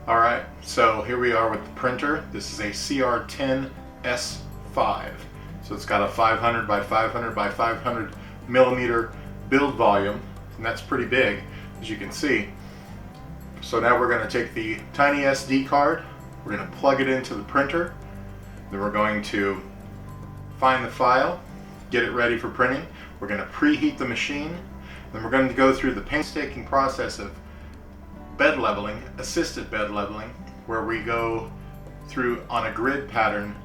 Alright, so here we are with the printer. This is a CR10S5. So it's got a 500 by 500 by 500 millimeter build volume, and that's pretty big, as you can see. So now we're going to take the tiny SD card, we're going to plug it into the printer, then we're going to find the file, get it ready for printing. We're going to preheat the machine, then we're going to go through the painstaking process of bed leveling, assisted bed leveling, where we go through on a grid pattern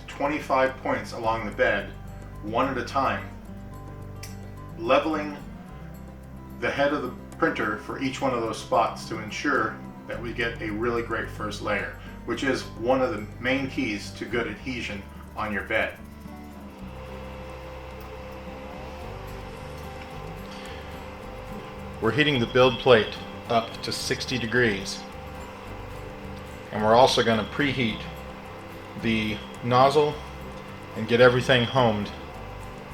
25 points along the bed, one at a time, leveling the head of the printer for each one of those spots to ensure that we get a really great first layer, which is one of the main keys to good adhesion on your bed. We're heating the build plate up to 60 degrees, and we're also going to preheat the nozzle and get everything homed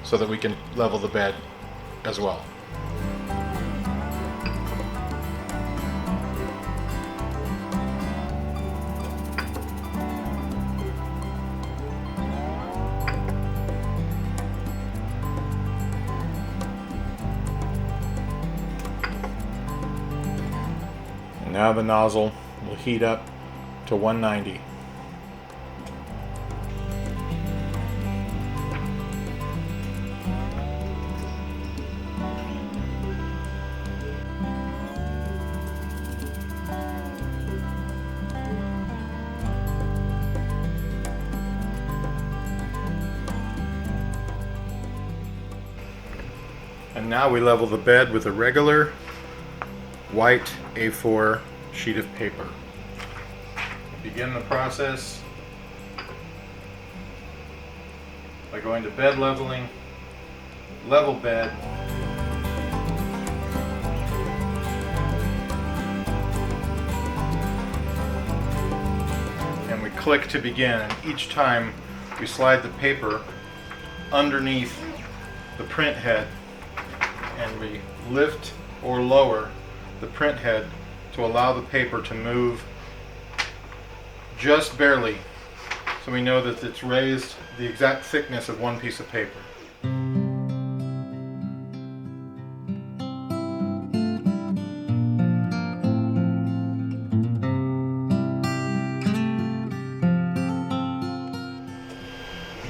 so that we can level the bed as well. Now the nozzle will heat up to 190. And now we level the bed with a regular white A4 sheet of paper. Begin the process by going to bed leveling, level bed, and we click to begin. And each time we slide the paper underneath the print head and we lift or lower the print head to allow the paper to move just barely, so we know that it's raised the exact thickness of one piece of paper.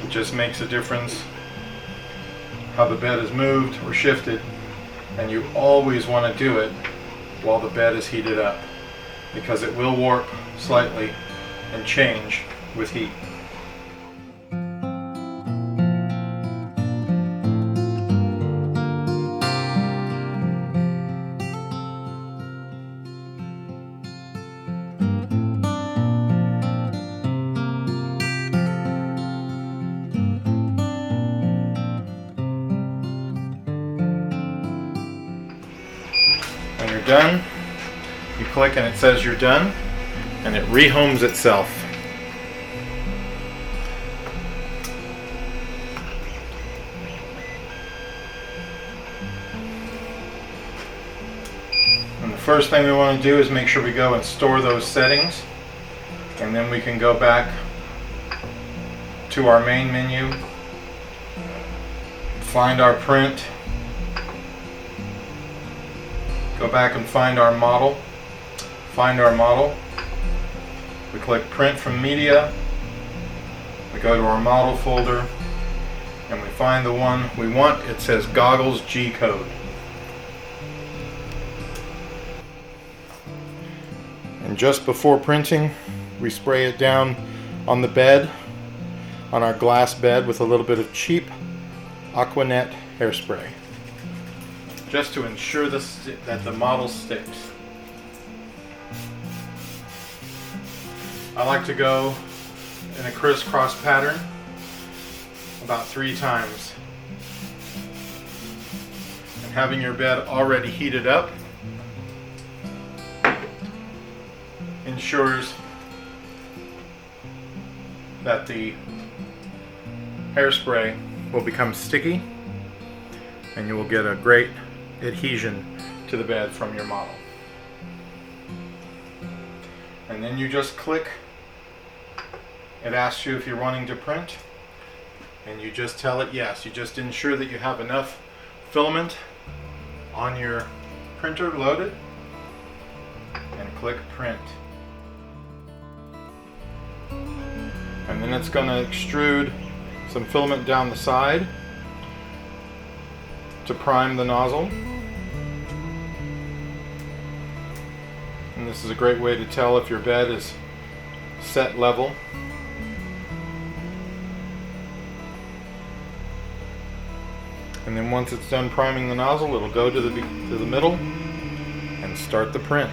It just makes a difference how the bed is moved or shifted, and you always want to do it while the bed is heated up, because it will warp slightly and change with heat. When you're done, you click and it says you're done, and it rehomes itself. And the first thing we want to do is make sure we go and store those settings, and then we can go back to our main menu, find our print, go back and find our model. We click print from media, we go to our model folder, and we find the one we want. It says goggles G code. And just before printing, we spray it down on the bed, on our glass bed, with a little bit of cheap Aquanet hairspray, just to ensure that the model sticks. I like to go in a crisscross pattern about 3 times. And having your bed already heated up ensures that the hairspray will become sticky and you will get a great adhesion to the bed from your model. And then you just click. It asks you if you're wanting to print, and you just tell it yes. You just ensure that you have enough filament on your printer loaded, and click print. And then it's going to extrude some filament down the side to prime the nozzle. And this is a great way to tell if your bed is set level. And then once it's done priming the nozzle, it'll go to the middle and start the print.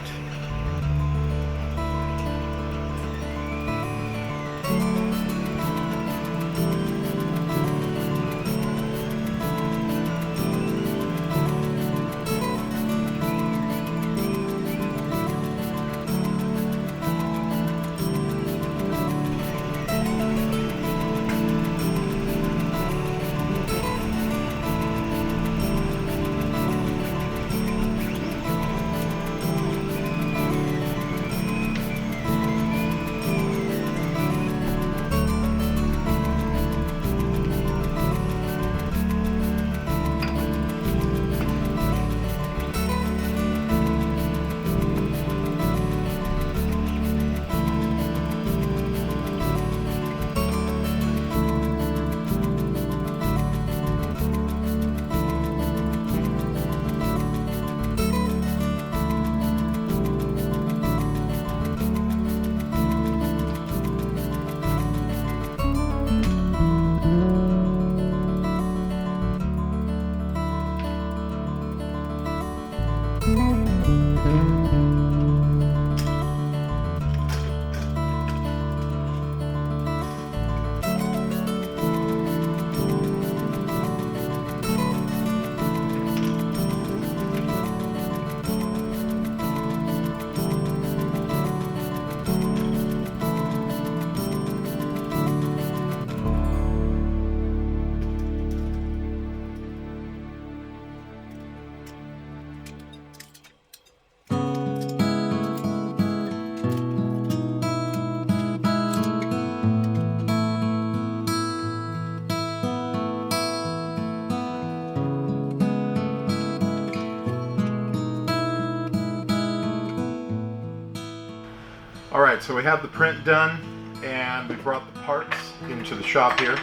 Alright, so we have the print done, and we brought the parts into the shop here.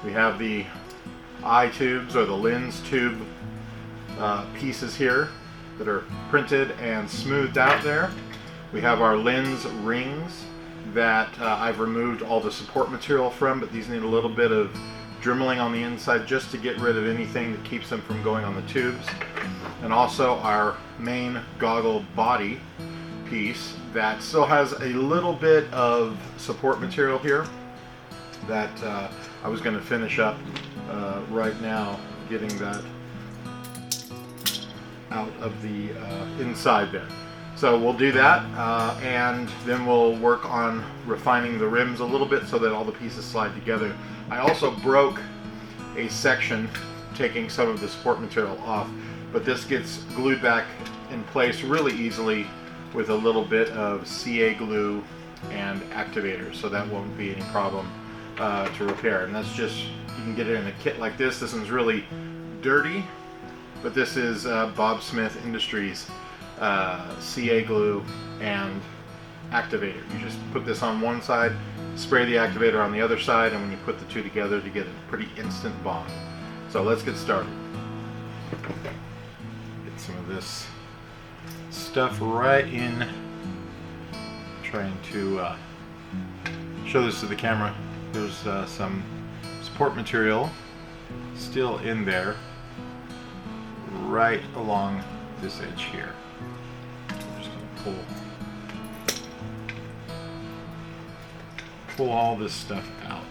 We have the eye tubes, or the lens tube pieces here that are printed and smoothed out there. We have our lens rings that I've removed all the support material from, but these need a little bit of dremeling on the inside just to get rid of anything that keeps them from going on the tubes. And also our main goggle body piece that still has a little bit of support material here that I was going to finish up right now, getting that out of the inside there. So we'll do that, and then we'll work on refining the rims a little bit so that all the pieces slide together. I also broke a section taking some of the support material off, but this gets glued back in place really easily with a little bit of CA glue and activators, so that won't be any problem to repair. And that's just, you can get it in a kit like this. This one's really dirty, but this is Bob Smith Industries CA glue and activator. You just put this on one side, spray the activator on the other side, and when you put the two together, you get a pretty instant bond. So let's get started. Get some of this stuff right in. Trying to show this to the camera. There's some support material still in there right along this edge here. I'm just going to pull all this stuff out.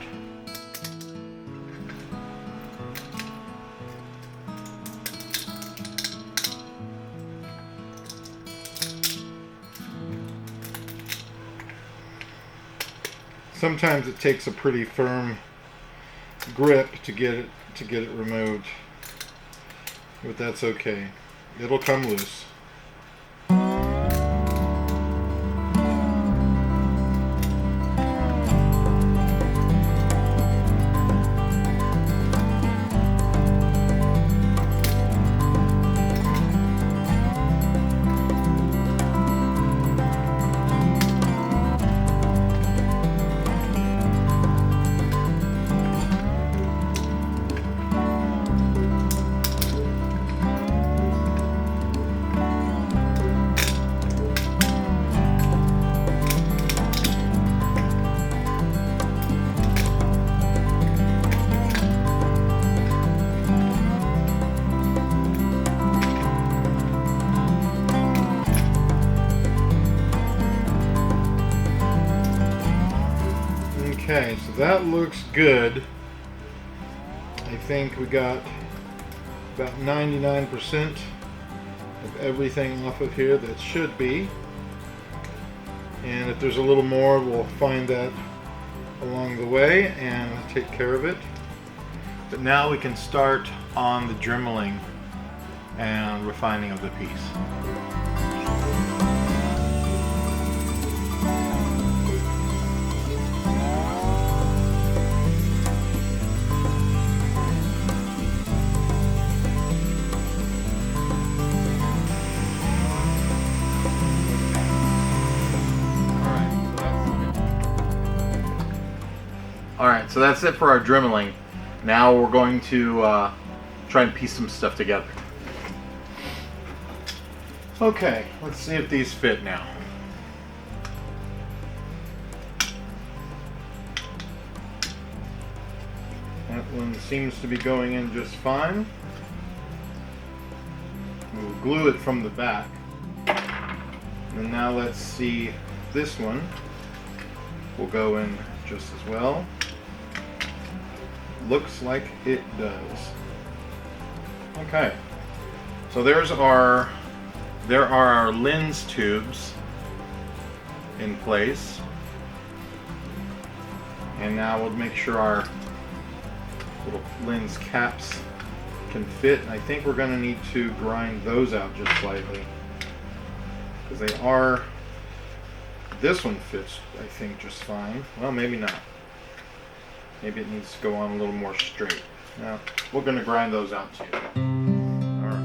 Sometimes it takes a pretty firm grip to get it removed, but that's okay. It'll come loose. Okay, so that looks good. I think we got about 99% of everything off of here that should be. And if there's a little more, we'll find that along the way and take care of it. But now we can start on the dremeling and refining of the piece. Alright, so that's it for our dremeling. Now we're going to try and piece some stuff together. Okay, let's see if these fit now. That one seems to be going in just fine. We'll glue it from the back. And now let's see, this one will go in just as well. Looks like it does. Okay, so there are our lens tubes in place, and now we'll make sure our little lens caps can fit. I think we're going to need to grind those out just slightly, because they are, this one fits I think just fine. Well, maybe not. Maybe it needs to go on a little more straight. Now, we're going to grind those out too. Alright.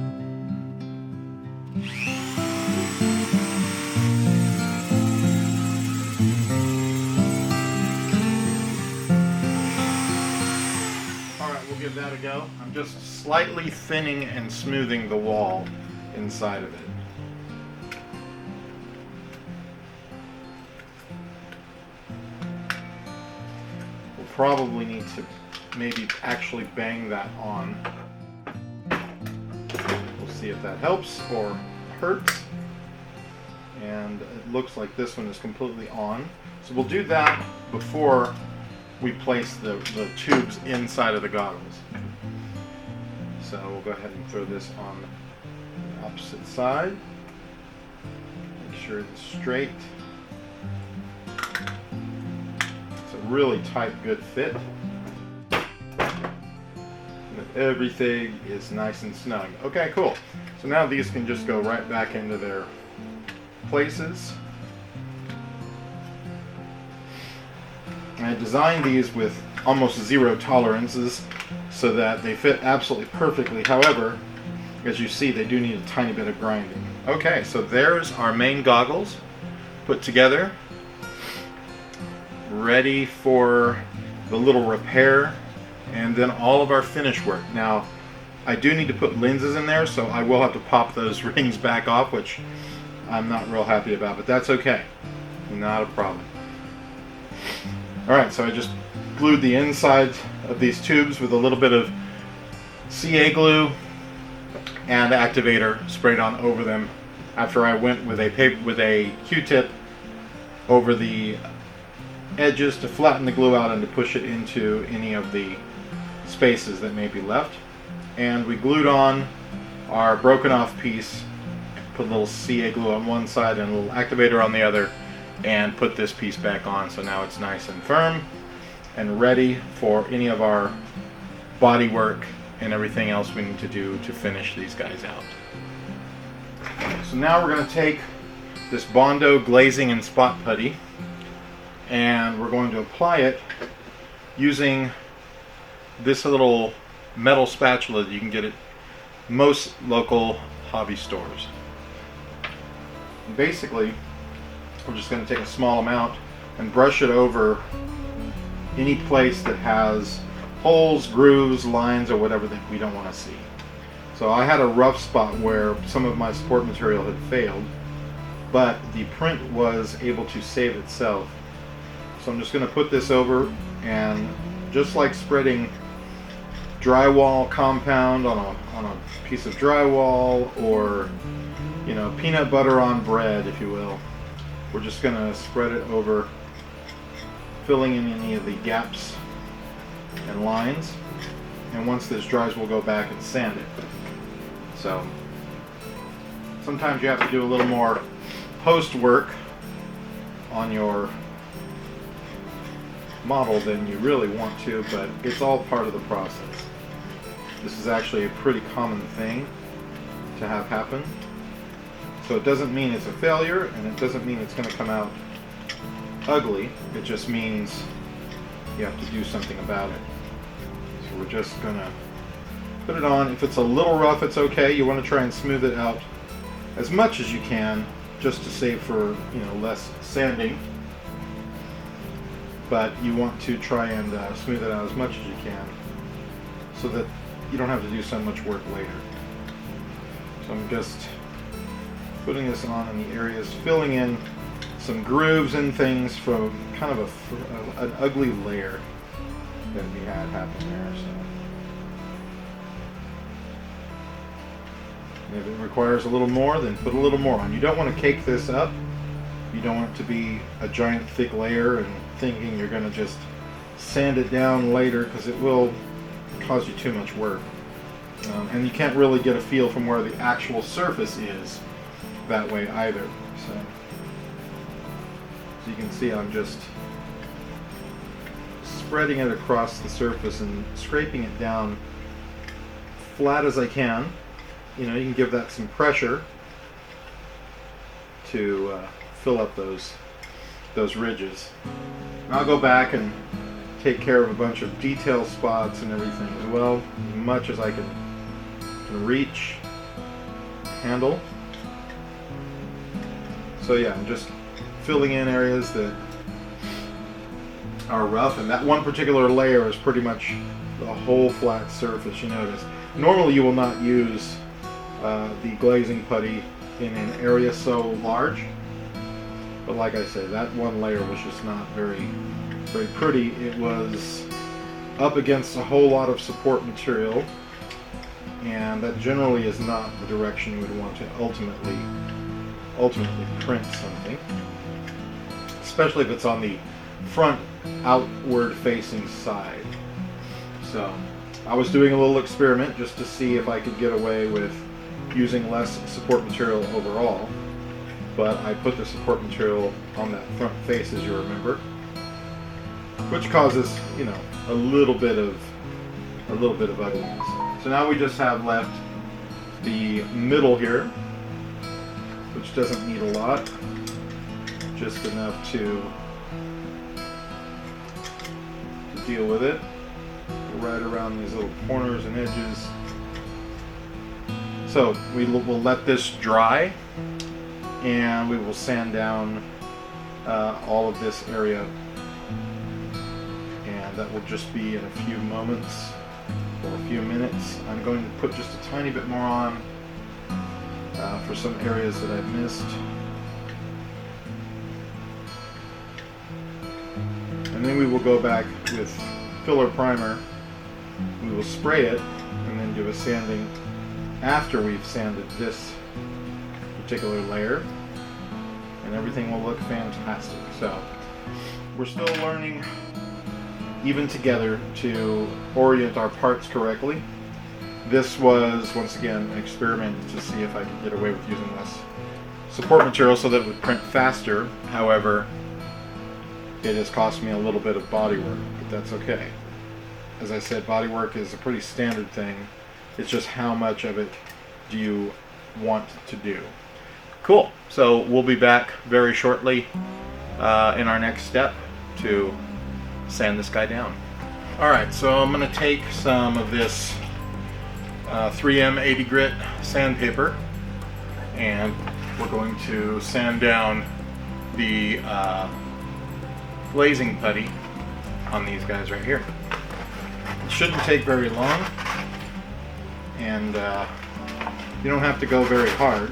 Alright, we'll give that a go. I'm just slightly thinning and smoothing the wall inside of it. Probably need to maybe actually bang that on. We'll see if that helps or hurts. And it looks like this one is completely on. So we'll do that before we place the tubes inside of the goggles. So we'll go ahead and throw this on the opposite side. Make sure it's straight. Really tight, good fit. And everything is nice and snug. Okay, cool. So now these can just go right back into their places. And I designed these with almost zero tolerances so that they fit absolutely perfectly. However, as you see, they do need a tiny bit of grinding. Okay, so there's our main goggles put together, ready for the little repair, and then all of our finish work. Now, I do need to put lenses in there, so I will have to pop those rings back off, which I'm not real happy about, but that's okay. Not a problem. Alright, so I just glued the inside of these tubes with a little bit of CA glue and activator sprayed on over them after I went with a Q-tip over the edges to flatten the glue out and to push it into any of the spaces that may be left. And we glued on our broken off piece, put a little CA glue on one side and a little activator on the other, and put this piece back on, so now it's nice and firm and ready for any of our body work and everything else we need to do to finish these guys out. So now we're going to take this Bondo glazing and spot putty, and we're going to apply it using this little metal spatula that you can get at most local hobby stores. And basically, we're just going to take a small amount and brush it over any place that has holes, grooves, lines, or whatever that we don't want to see. So I had a rough spot where some of my support material had failed, but the print was able to save itself. So I'm just going to put this over, and just like spreading drywall compound on a piece of drywall, or peanut butter on bread, if you will, we're just going to spread it over filling in any of the gaps and lines. And once this dries, we'll go back and sand it. So sometimes you have to do a little more post work on your model than you really want to, but it's all part of the process. This is actually a pretty common thing to have happen. So it doesn't mean it's a failure, and it doesn't mean it's going to come out ugly. It just means you have to do something about it. So we're just going to put it on. If it's a little rough, it's okay. You want to try and smooth it out as much as you can, just to save for, less sanding. But you want to try and smooth it out as much as you can, so that you don't have to do so much work later. So I'm just putting this on in the areas, filling in some grooves and things from kind of an ugly layer that we had happen there. So, and if it requires a little more, then put a little more on. You don't want to cake this up. You don't want it to be a giant thick layer and thinking you're going to just sand it down later, because it will cause you too much work. And you can't really get a feel from where the actual surface is that way either. So you can see I'm just spreading it across the surface and scraping it down flat as I can. You can give that some pressure to fill up those ridges. And I'll go back and take care of a bunch of detail spots and everything as well, as much as I can reach, handle. So yeah, I'm just filling in areas that are rough, and that one particular layer is pretty much the whole flat surface. You notice normally you will not use the glazing putty in an area so large, but like I said, that one layer was just not very pretty. It was up against a whole lot of support material, and that generally is not the direction you would want to ultimately print something, especially if it's on the front outward facing side. So I was doing a little experiment just to see if I could get away with using less support material overall, but I put the support material on that front face, as you remember, which causes a little bit of ugliness. So now we just have left the middle here, which doesn't need a lot, just enough to deal with it. Right around these little corners and edges. So we will let this dry, and we will sand down all of this area, and that will just be in a few moments or a few minutes. I'm going to put just a tiny bit more on for some areas that I've missed. And then we will go back with filler primer. We will spray it and then do a sanding after we've sanded this particular layer, and everything will look fantastic. So we're still learning, even together, to orient our parts correctly. This was, once again, an experiment to see if I could get away with using less support material so that it would print faster. However, it has cost me a little bit of body work, but that's okay. As I said, body work is a pretty standard thing. It's just how much of it do you want to do. Cool. So we'll be back very shortly in our next step to sand this guy down. Alright, so I'm going to take some of this 3M 80 grit sandpaper, and we're going to sand down the glazing putty on these guys right here. It shouldn't take very long, and you don't have to go very hard.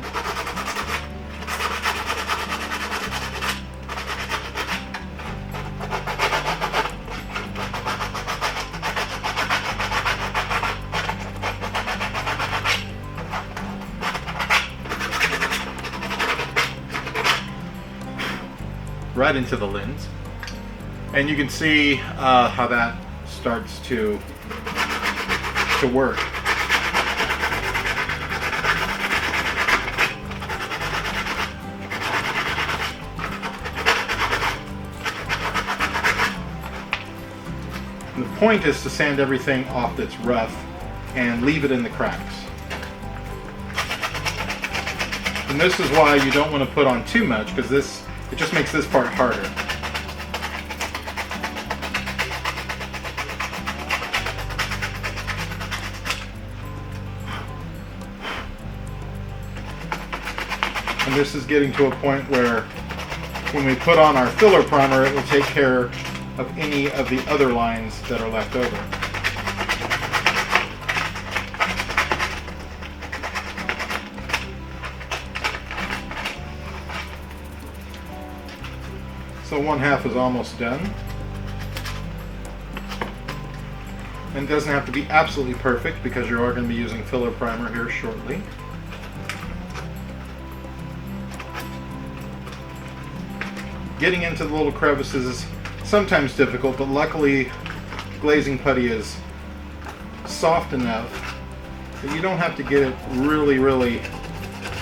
Right into the lens. And you can see how that starts to work. And the point is to sand everything off that's rough and leave it in the cracks. And this is why you don't want to put on too much, because it just makes this part harder. And this is getting to a point where when we put on our filler primer, it will take care of any of the other lines that are left over. So 1/2 is almost done. And it doesn't have to be absolutely perfect because you are going to be using filler primer here shortly. Getting into the little crevices is sometimes difficult, but luckily glazing putty is soft enough that you don't have to get it really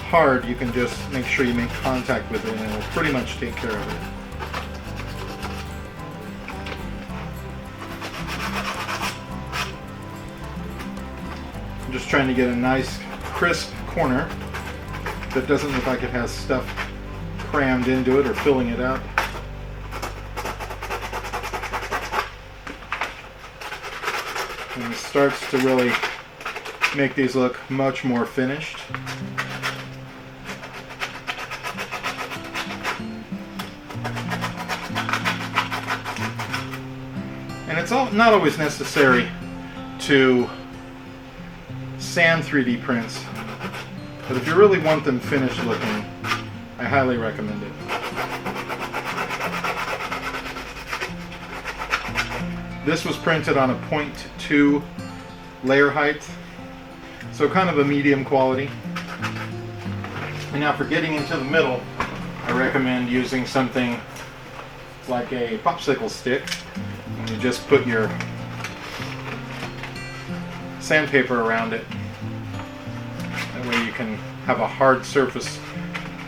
hard. You can just make sure you make contact with it and it will pretty much take care of it. I'm just trying to get a nice crisp corner that doesn't look like it has stuff crammed into it or filling it up. And it starts to really make these look much more finished. And it's not always necessary to sand 3D prints, but if you really want them finished looking, I highly recommend it. This was printed on a 0.2 layer height, so kind of a medium quality. And now for getting into the middle, I recommend using something like a popsicle stick. And you just put your sandpaper around it. That way you can have a hard surface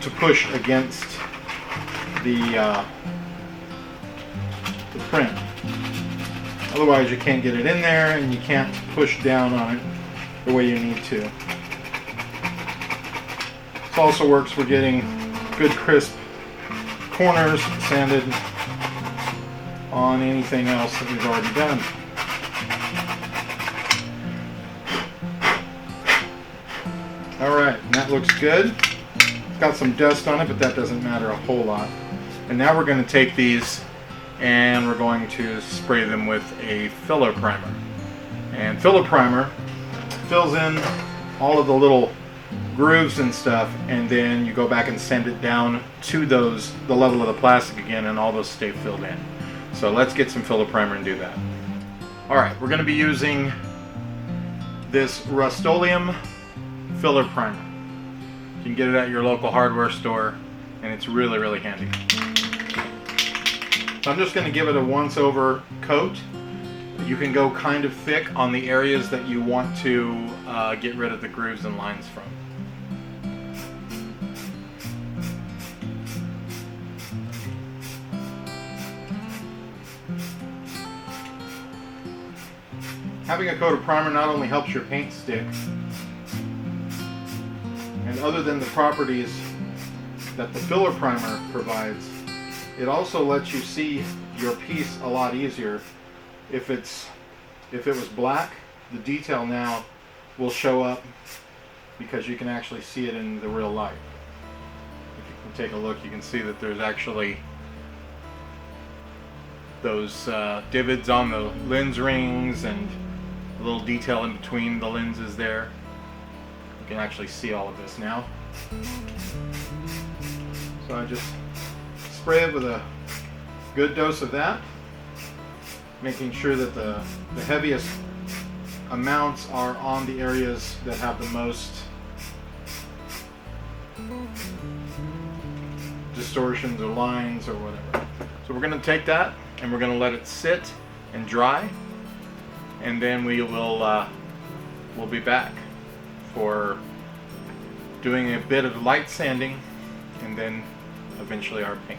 to push against the print. Otherwise you can't get it in there and you can't push down on it the way you need to. This also works for getting good crisp corners sanded on anything else that we've already done. Alright, that looks good. It's got some dust on it, but that doesn't matter a whole lot. And now we're going to take these and we're going to spray them with a filler primer. And filler primer fills in all of the little grooves and stuff, and then you go back and sand it down to the level of the plastic again, and all those stay filled in. So let's get some filler primer and do that. Alright, we're going to be using this Rust-Oleum filler primer. You can get it at your local hardware store, and it's really handy. So I'm just going to give it a once over coat. You can go kind of thick on the areas that you want to get rid of the grooves and lines from. Having a coat of primer not only helps your paint stick, and other than the properties that the filler primer provides, it also lets you see your piece a lot easier. If it was black, the detail now will show up because you can actually see it in the real light. If you can take a look, you can see that there's actually those divots on the lens rings and a little detail in between the lenses there. You can actually see all of this now. So I just spray it with a good dose of that, making sure that the heaviest amounts are on the areas that have the most distortions or lines or whatever. So we're going to take that and we're going to let it sit and dry, and then we'll be back for doing a bit of light sanding and then eventually our paint.